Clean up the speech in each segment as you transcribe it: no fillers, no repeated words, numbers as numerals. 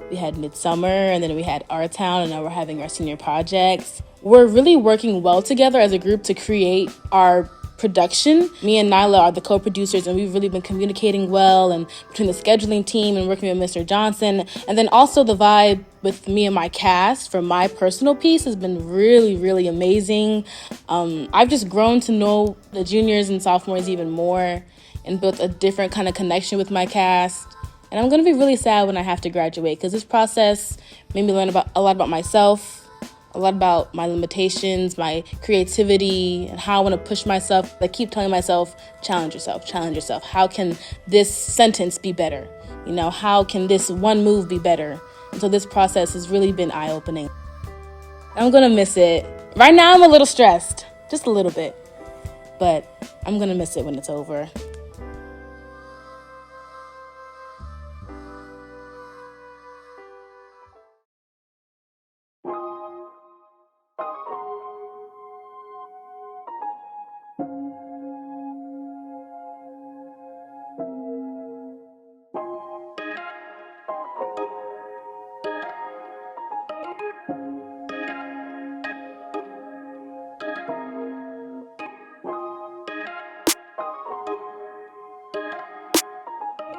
We had Midsummer, and then we had Our Town, and now we're having our senior projects. We're really working well together as a group to create our production. Me and Nyla are the co-producers, and we've really been communicating well, and between the scheduling team and working with Mr. Johnson. And then also the vibe with me and my cast for my personal piece has been really, really amazing. I've just grown to know the juniors and sophomores even more and built a different kind of connection with my cast. And I'm going to be really sad when I have to graduate, because this process made me learn a lot about myself, a lot about my limitations, my creativity, and how I want to push myself. I keep telling myself, challenge yourself, challenge yourself. How can this sentence be better? How can this one move be better? And so this process has really been eye-opening. I'm going to miss it. Right now I'm a little stressed, just a little bit, but I'm going to miss it when it's over.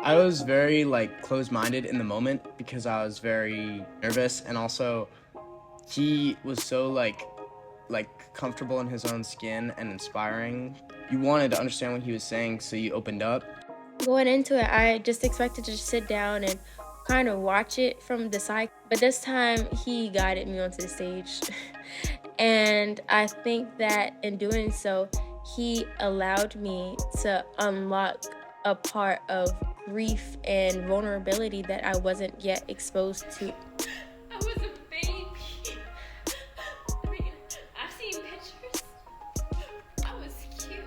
I was very closed-minded in the moment because I was very nervous, and also he was so comfortable in his own skin and inspiring. You wanted to understand what he was saying, so you opened up. Going into it, I just expected to just sit down and kind of watch it from the side, but this time he guided me onto the stage. And I think that in doing so, he allowed me to unlock a part of grief and vulnerability that I wasn't yet exposed to. I was a baby. I mean, I've seen pictures. I was cute.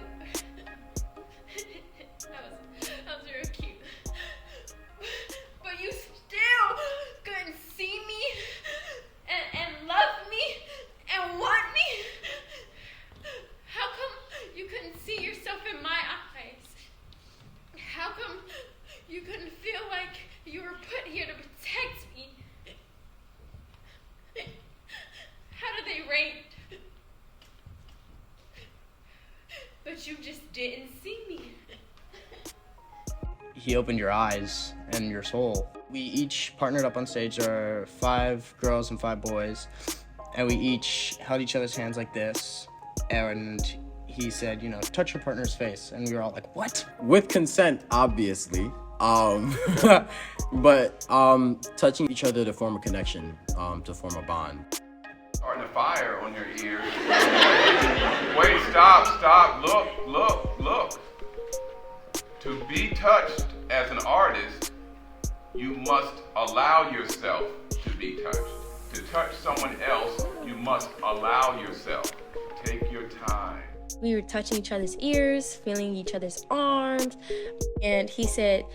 I was real cute. But you still couldn't see me and love me and want me. How come you couldn't see yourself in my eyes? How come you couldn't feel like you were put here to protect me? How do they rate? But you just didn't see me. He opened your eyes and your soul. We each partnered up on stage. There are 5 girls and 5 boys, and we each held each other's hands like this, and he said, touch your partner's face, and we were all like, what? With consent, obviously. But touching each other to form a connection, to form a bond. Starting a fire on your ears. Wait, stop, look. To be touched as an artist, you must allow yourself to be touched. To touch someone else, you must allow yourself. Take your time. We were touching each other's ears, feeling each other's arms, and he said,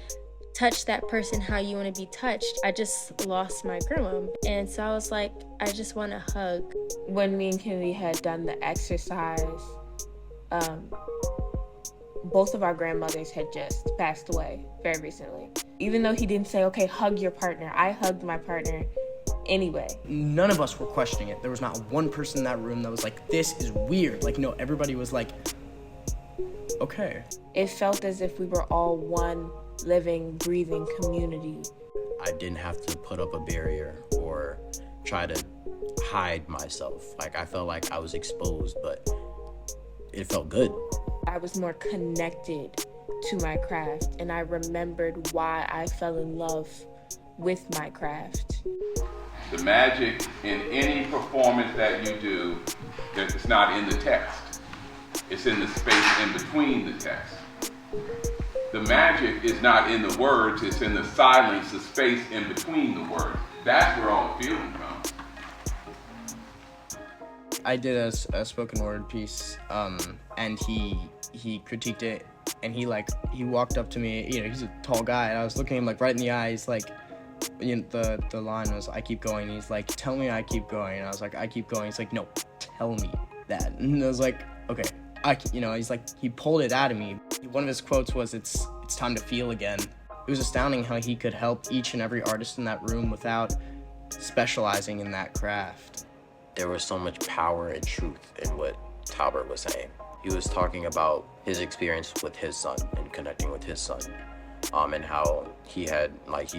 touch that person how you want to be touched. I just lost my grandma, and so I was like, I just want a hug. When me and Kinley had done the exercise, both of our grandmothers had just passed away very recently. Even though he didn't say, okay, hug your partner, I hugged my partner anyway. None of us were questioning it. There was not one person in that room that was like, this is weird. No, everybody was like, okay. It felt as if we were all one living, breathing community. I didn't have to put up a barrier or try to hide myself. I felt like I was exposed, but it felt good. I was more connected to my craft, and I remembered why I fell in love with my craft. The magic in any performance that you do, it's not in the text. It's in the space in between the text. The magic is not in the words, it's in the silence, the space in between the words. That's where all the feeling comes. I did a spoken word piece, and he critiqued it, and he walked up to me, he's a tall guy, and I was looking at him right in the eye. He's like, the line was, I keep going. He's like, tell me I keep going. And I was like, I keep going. He's like, no, tell me that. And I was like, okay, he's like, he pulled it out of me. One of his quotes was, it's time to feel again. was astounding how he could help each and every artist in that room without specializing in that craft. There was so much power and truth in what Talbert was saying. He was talking about his experience with his son and connecting with his son, and how he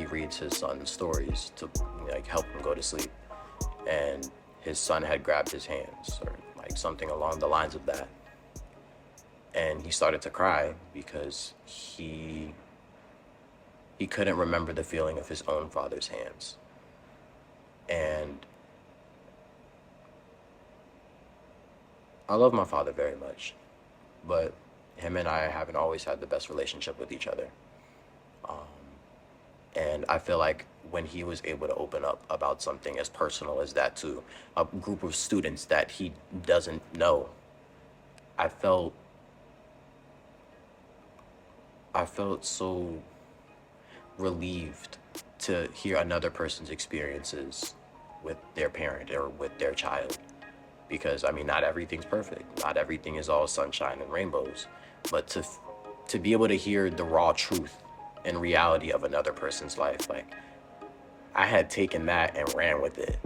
reads his son stories to help him go to sleep, and his son had grabbed his hands or something along the lines of that, and he started to cry because he couldn't remember the feeling of his own father's hands. And I love my father very much, but him and I haven't always had the best relationship with each other. And I feel like when he was able to open up about something as personal as that to a group of students that he doesn't know, I felt so relieved to hear another person's experiences with their parent or with their child. Because, I mean, not everything's perfect. Not everything is all sunshine and rainbows. But to be able to hear the raw truth and reality of another person's life, I had taken that and ran with it.